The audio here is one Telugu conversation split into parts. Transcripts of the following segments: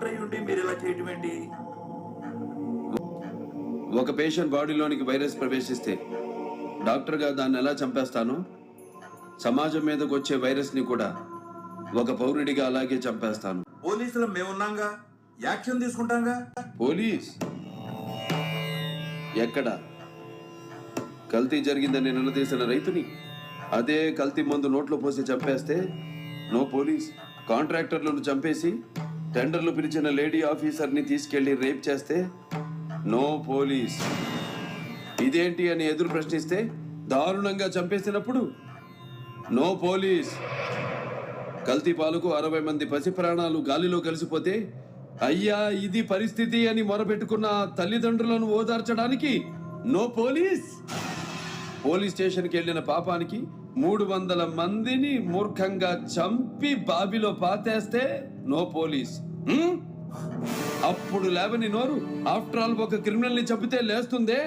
డాక్టర్ అయి ఉండి మీరు ఇలా చేయటం ఏంటి? ఒక పేషెంట్ బాడీలోనికి వైరస్ ప్రవేశిస్తే డాక్టర్గా దాన్ని ఎలా చంపేస్తానో సమాజం మీదకి వచ్చే వైరస్ని కూడా ఒక పౌరుడిగా అలాగే చంపేస్తాను. పోలీసులు మేమున్నాంగా, యాక్షన్ తీసుకుంటాంగా. పోలీస్ ఎక్కడ? కల్తీ జరిగిందని నిలదీసిన రైతుని అదే కల్తీ మందు నోట్లో పోసి చంపేస్తే నో పోలీస్. కాంట్రాక్టర్లను చంపేసి టెండర్లు పిలిచిన లేడీ ఆఫీసర్ని తీసుకెళ్లి రేప్ చేస్తే నో పోలీస్. ఇదేంటి అని ఎదురు ప్రశ్నిస్తే దారుణంగా చంపేసినప్పుడు నో పోలీస్. కల్తీ పాలకు 60 మంది పసి ప్రాణాలు గాలిలో కలిసిపోతే అయ్యా ఇది పరిస్థితి అని మొరపెట్టుకున్న తల్లిదండ్రులను ఓదార్చడానికి నో పోలీస్. పోలీస్ స్టేషన్కి వెళ్ళిన పాపానికి 300 మందిని మూర్ఖంగా చంపి బావిలో పాతేస్తే నో పోలీస్. అప్పుడు లేవని నోరు ఆఫ్టర్ ఆల్ ఒక క్రిమినల్ ని చంపితే లేస్తుందే.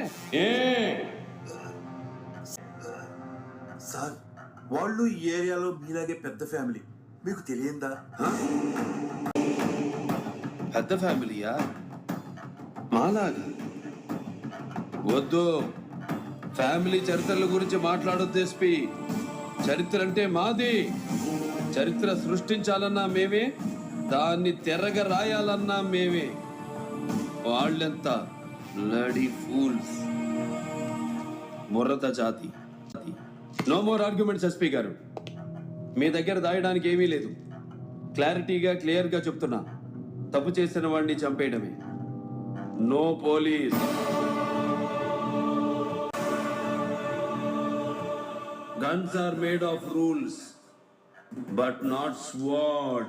సార్, వాళ్ళు ఈ ఏరియాలో మీలాగే పెద్ద ఫ్యామిలీ, మీకు తెలియందా? పెద్ద ఫ్యామిలీయా? మాలాగా వద్దు. ఫ్యామిలీ చరిత్రల గురించి మాట్లాడొద్దు ఎస్పీ. చరిత్ర అంటే మాది. చరిత్ర సృష్టించాలన్నా మేమే, దాన్ని తెరగ రాయాలన్నా మేమే. వాళ్ళెంత బ్లడీ ఫూల్స్. ముర్రత జాతి. నో మోర్ ఆర్గ్యుమెంట్స్ ఎస్పీ గారు. మీ దగ్గర దాయడానికి ఏమీ లేదు. క్లారిటీగా క్లియర్గా చెప్తున్నా, తప్పు చేసిన వాడిని చంపేయడమే. No police. Guns are made of rules, but not sword.